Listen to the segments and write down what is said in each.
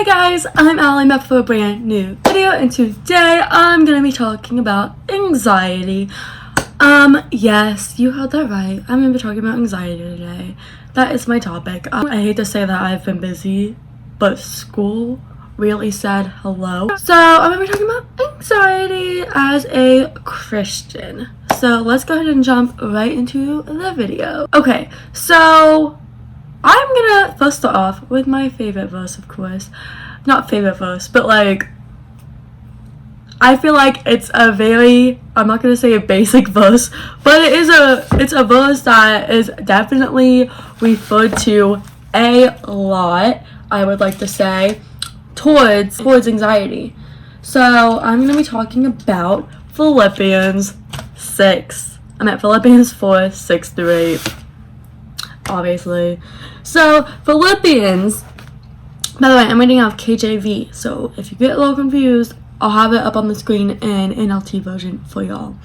Hey guys, I'm Allie back for a brand new video, and today I'm gonna be talking about anxiety. Yes, you heard that right. I'm gonna be talking about anxiety today. That is my topic. I hate to say that I've been busy, but school really said hello. So I'm gonna be talking about anxiety as a Christian. So let's go ahead and jump right into the video. Okay, so I'm gonna first start off with my favorite verse, of course. Not favorite verse, but like, I feel like it's a very, I'm not gonna say a basic verse, but it's a verse that is definitely referred to a lot, I would like to say, towards anxiety. So I'm gonna be talking about Philippians 6. I'm at Philippians 4, 6 through 8. Obviously. So Philippians, by the way, I'm reading out of KJV, so if you get a little confused, I'll have it up on the screen in NLT version for y'all.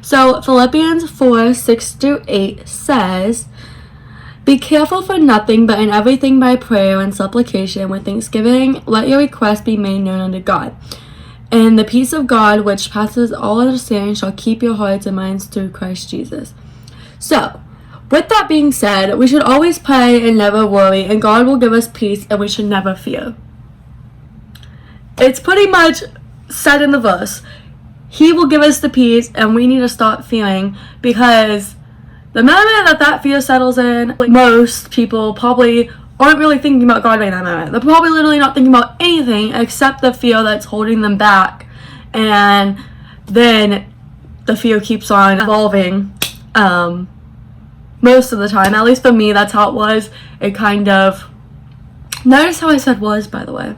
So Philippians 4, 6 through 8 says, "Be careful for nothing, but in everything by prayer and supplication with thanksgiving let your requests be made known unto God. And the peace of God, which passes all understanding, shall keep your hearts and minds through Christ Jesus." So, with that being said, we should always pray and never worry, and God will give us peace, and we should never fear. It's pretty much said in the verse. He will give us the peace, and we need to stop fearing, because the moment that fear settles in, most people probably aren't really thinking about God right in that moment. They're probably literally not thinking about anything except the fear that's holding them back, and then the fear keeps on evolving. Most of the time, at least for me, that's how it was. It kind of, notice how I said was, by the way.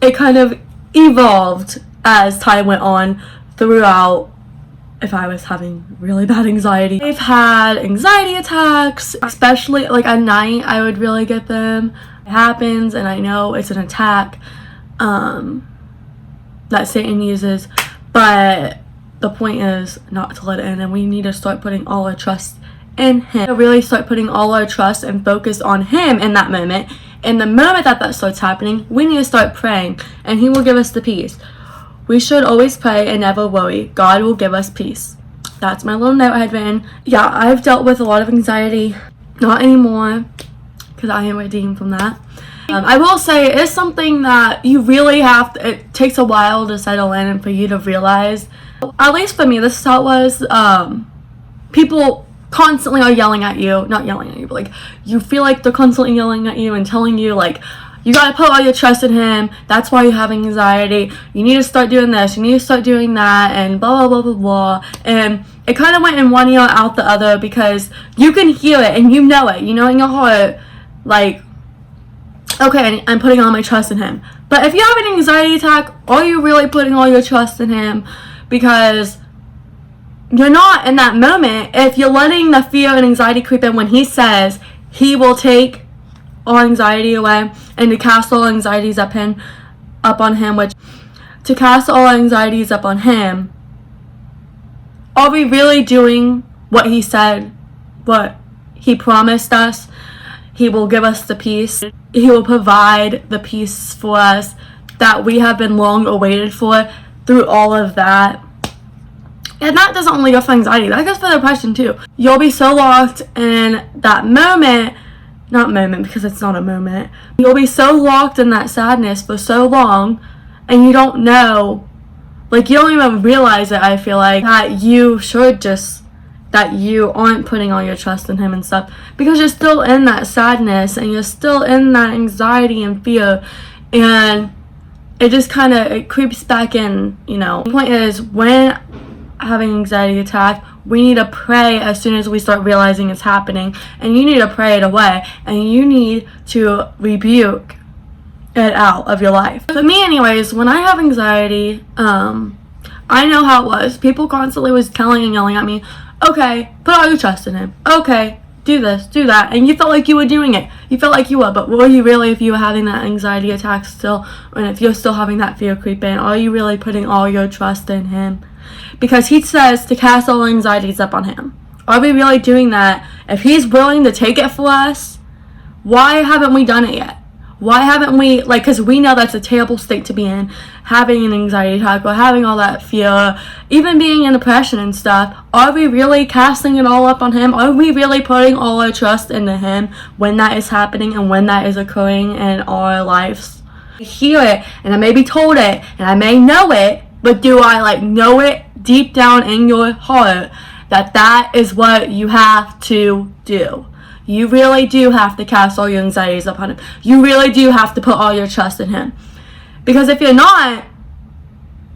It kind of evolved as time went on throughout. If I was having really bad anxiety, I've had anxiety attacks, especially like at night. I would really get them. It happens, and I know it's an attack that Satan uses, but the point is not to let it in, and we need to start putting all our trust in Him. Really start putting all our trust and focus on Him in that moment. In the moment that starts happening, we need to start praying, and He will give us the peace. We should always pray and never worry. God will give us peace. That's my little note I had written. Yeah, I've dealt with a lot of anxiety. Not anymore, because I am redeemed from that. I will say it is something that you really have to, it takes a while to settle in and for you to realize. At least for me, this is how it was. People constantly are yelling at you. Not yelling at you, but like, you feel like they're constantly yelling at you and telling you like, you gotta put all your trust in Him. That's why you're having anxiety. You need to start doing this. You need to start doing that, and blah, blah, blah, blah, blah. And it kind of went in one ear out the other, because you can hear it and you know it. You know in your heart, like, okay, I'm putting all my trust in Him. But if you have an anxiety attack, are you really putting all your trust in Him? Because you're not in that moment. If you're letting the fear and anxiety creep in when He says He will take all anxiety away, and to cast all anxieties up on Him, which to cast all anxieties up on Him, are we really doing what He said, what He promised us? He will give us the peace. He will provide the peace for us that we have been long awaited for through all of that. And that doesn't only go for anxiety, that goes for depression too. You'll be so locked in that moment. Not moment, because it's not a moment. You'll be so locked in that sadness for so long, and you don't know, like, you don't even realize it, I feel like, that you should just, that you aren't putting all your trust in Him and stuff, because you're still in that sadness, and you're still in that anxiety and fear, and it just kind of, it creeps back in, you know. The point is, when having anxiety attack, we need to pray as soon as we start realizing it's happening, and you need to pray it away, and you need to rebuke it out of your life. For me anyways, when I have anxiety, I know how it was. People constantly was telling and yelling at me, okay, put all your trust in Him, okay, do this, do that, and you felt like you were doing it. You felt like you were, but were you really, if you were having that anxiety attack still, and if you're still having that fear creep in, are you really putting all your trust in Him? Because He says to cast all anxieties up on Him. Are we really doing that? If He's willing to take it for us, why haven't we done it yet? Why haven't we, like, because we know that's a terrible state to be in, having an anxiety attack or having all that fear, even being in depression and stuff. Are we really casting it all up on him? Are we really putting all our trust into him when that is happening and when that is occurring in our lives? I hear it, and I may be told it, and I may know it, but do I, like, know it deep down in your heart that that is what you have to do? You really do have to cast all your anxieties upon him. You really do have to put all your trust in him. Because if you're not,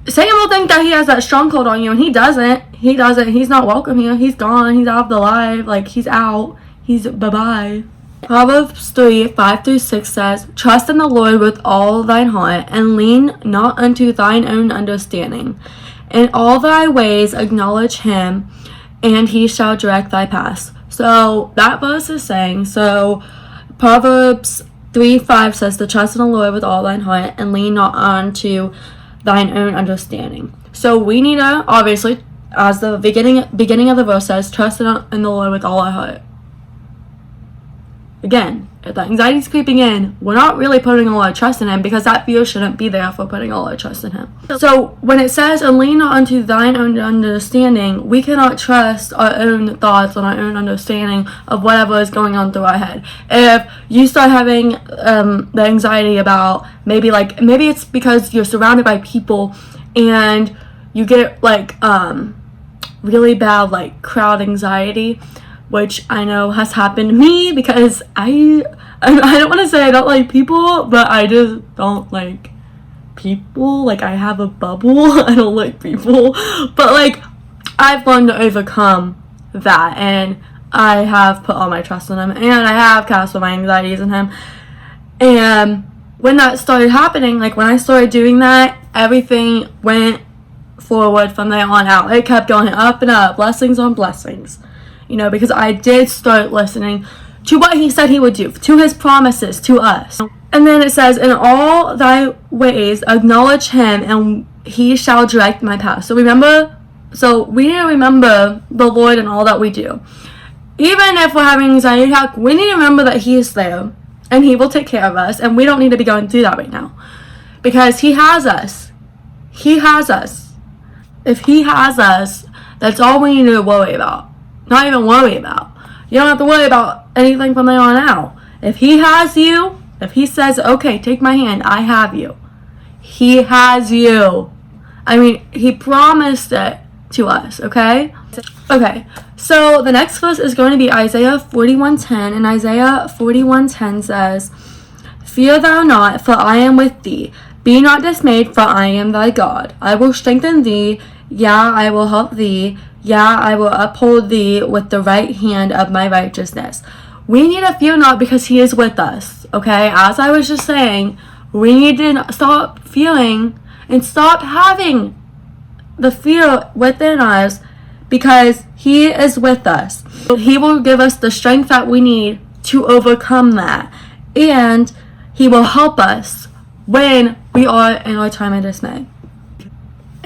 Satan will think that he has that stronghold on you, and he doesn't. He doesn't. He's not welcome here. He's gone. He's out of the life. Like, he's out. He's bye-bye. Proverbs 3:5-6 says, "Trust in the Lord with all thine heart, and lean not unto thine own understanding. In all thy ways acknowledge him, and he shall direct thy paths." So that verse is saying, Proverbs 3:5 says to trust in the Lord with all thine heart and lean not unto thine own understanding. So we need to, obviously, as the beginning of the verse says, trust in the Lord with all our heart. Again, if that anxiety is creeping in, we're not really putting all our trust in him, because that fear shouldn't be there for putting all our trust in him. So when it says, "And lean not unto thine own understanding," we cannot trust our own thoughts and our own understanding of whatever is going on through our head. If you start having the anxiety about maybe it's because you're surrounded by people and you get like really bad like crowd anxiety, which I know has happened to me, because I don't want to say I don't like people, but I just don't like people. Like, I have a bubble. I don't like people. But, like, I've learned to overcome that, and I have put all my trust in him, and I have cast all my anxieties in him. And when that started happening, like, when I started doing that, everything went forward from there on out. It kept going up and up, blessings on blessings. You know, because I did start listening to what he said he would do, to his promises to us. And then it says, "In all thy ways acknowledge him, and he shall direct my path." So we need to remember the Lord in all that we do. Even if we're having anxiety attack, we need to remember that he is there, and he will take care of us, and we don't need to be going through that right now. Because he has us. He has us. If he has us, that's all we need to worry about. Not even worry about. You don't have to worry about anything from there on out. If he has you, if he says, "Okay, take my hand, I have you," he has you. I mean, he promised it to us, okay? Okay, so the next verse is going to be Isaiah 41:10, and Isaiah 41:10 says, "Fear thou not, for I am with thee. Be not dismayed, for I am thy God. I will strengthen thee, yea, I will help thee. Yeah, I will uphold thee with the right hand of my righteousness." We need to fear not, because he is with us, okay? As I was just saying, we need to stop feeling and stop having the fear within us, because he is with us. He will give us the strength that we need to overcome that, and he will help us when we are in our time of dismay.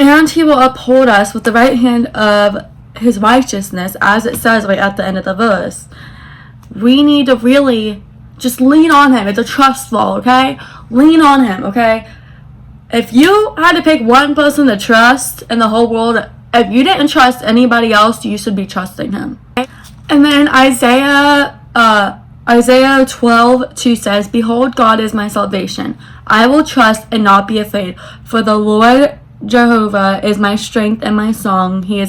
And he will uphold us with the right hand of his righteousness, as it says right at the end of the verse. We need to really just lean on him. It's a trust fall, okay? Lean on him, okay? If you had to pick one person to trust in the whole world, if you didn't trust anybody else, you should be trusting him. And then Isaiah 12:2 says, "Behold, God is my salvation. I will trust and not be afraid, for the Lord Jehovah is my strength and my song. He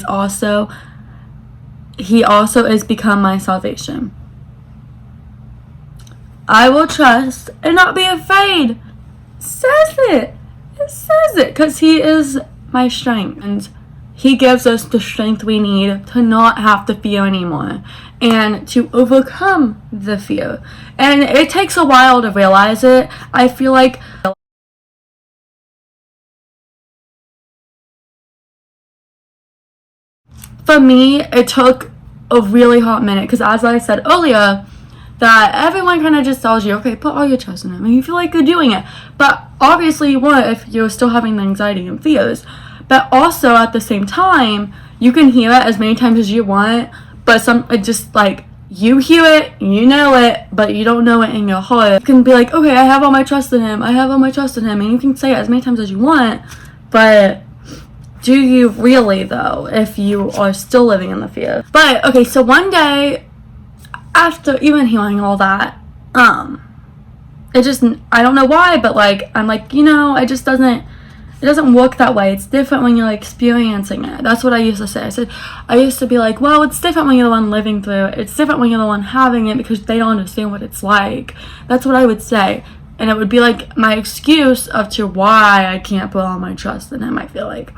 also is become my salvation." I will trust and not be afraid. It says it, because he is my strength, and he gives us the strength we need to not have to fear anymore and to overcome the fear. And it takes a while to realize it. I feel like for me, it took a really hot minute, because as I said earlier, that everyone kind of just tells you, okay, put all your trust in him, and you feel like you're doing it. But obviously you won't if you're still having the anxiety and fears. But also at the same time, you can hear it as many times as you want, but it just like you hear it, you know it, but you don't know it in your heart. You can be like, okay, I have all my trust in him, I have all my trust in him, and you can say it as many times as you want, but do you really, though, if you are still living in the fear? But, okay, so one day, after even hearing all that, it just, I don't know why, but, like, I'm like, you know, it doesn't work that way. It's different when you're experiencing it. That's what I used to say. I used to be like, well, it's different when you're the one living through it. It's different when you're the one having it because they don't understand what it's like. That's what I would say. And it would be like my excuse of to why I can't put all my trust in him, I feel like.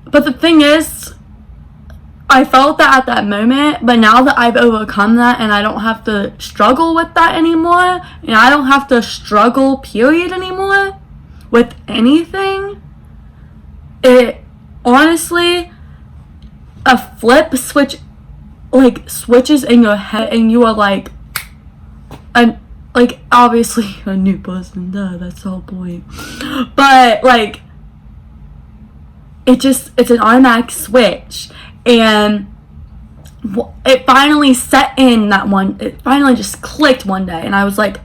But the thing is, I felt that at that moment, but now that I've overcome that and I don't have to struggle with that anymore, and I don't have to struggle, period, anymore, with anything, it honestly, a flip switch, like, switches in your head, and you are like, obviously, a new person, duh, that's the whole point. But, like, it's an automatic switch, and it finally set in it finally just clicked one day, and I was like,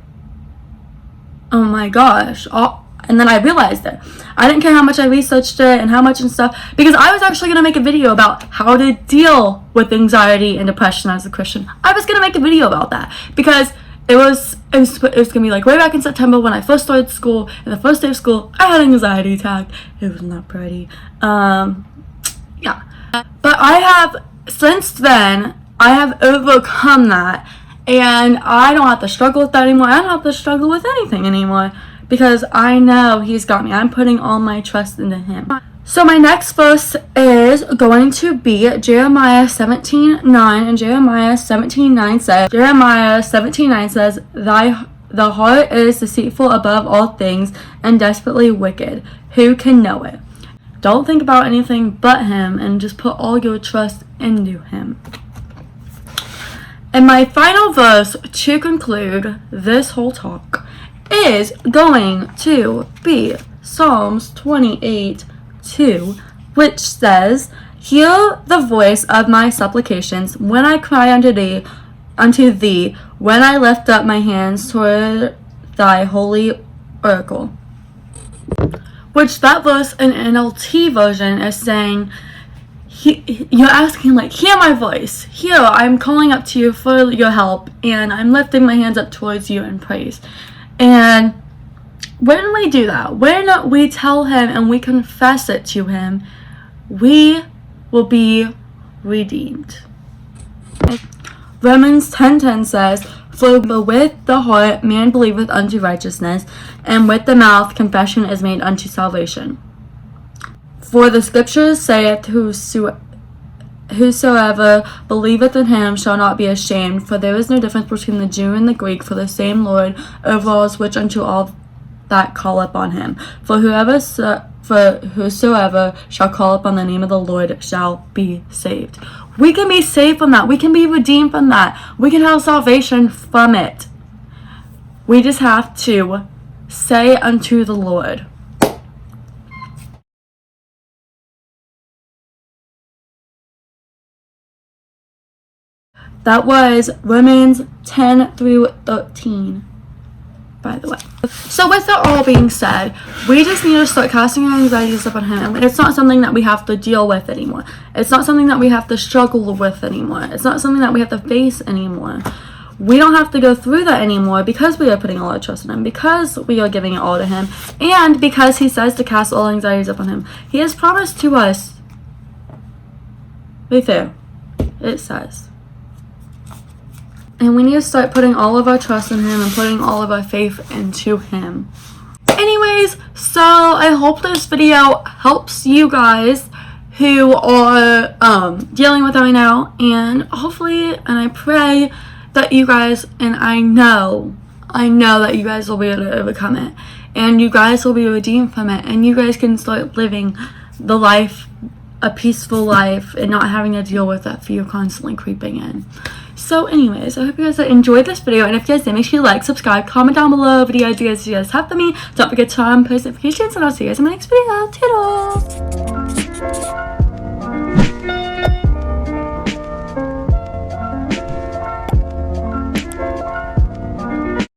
oh my gosh. And then I realized it. I didn't care how much I researched it and how much and stuff, because I was actually going to make a video about how to deal with anxiety and depression as a Christian. I was going to make a video about that, because it was gonna be like way back in September when I first started school, and the first day of school I had an anxiety attack. It was not pretty. Yeah. But since then I have overcome that, and I don't have to struggle with that anymore. I don't have to struggle with anything anymore, because I know he's got me. I'm putting all my trust into him. So my next verse is going to be Jeremiah 17:9, and Jeremiah 17:9 says, the heart is deceitful above all things and desperately wicked. Who can know it? Don't think about anything but him, and just put all your trust into him. And my final verse to conclude this whole talk is going to be Psalms 28:2, which says, hear the voice of my supplications when I cry unto thee, when I lift up my hands toward thy holy oracle. Which that verse in NLT version is saying, you're asking, like, hear my voice. Here, I'm calling up to you for your help, and I'm lifting my hands up towards you in praise. And when we do that, when we tell him and we confess it to him, we will be redeemed. Romans 10:10 says, for with the heart man believeth unto righteousness, and with the mouth confession is made unto salvation. For the scriptures saith, whosoever believeth in him shall not be ashamed, for there is no difference between the Jew and the Greek, for the same Lord over all is rich unto all that call upon him. For whosoever shall call upon the name of the Lord shall be saved. We can be saved from that. We can be redeemed from that. We can have salvation from it. We just have to say unto the Lord. That was Romans 10-13, by the way. So with that all being said, we just need to start casting our anxieties upon him. It's not something that we have to deal with anymore. It's not something that we have to struggle with anymore. It's not something that we have to face anymore. We don't have to go through that anymore, because we are putting all our trust in him, because we are giving it all to him, and because he says to cast all anxieties upon him. He has promised to us, right there, it says. And we need to start putting all of our trust in him and putting all of our faith into him. Anyways, so I hope this video helps you guys who are dealing with it right now. And hopefully, and I pray that you guys, and I know that you guys will be able to overcome it. And you guys will be redeemed from it. And you guys can start living the life a peaceful life and not having to deal with that fear constantly creeping in. So anyways, I hope you guys enjoyed this video, and if you guys did, make sure you like, subscribe, comment down below video ideas you guys have for me. Don't forget to turn on post notifications, and I'll see you guys in my next video. Toodles!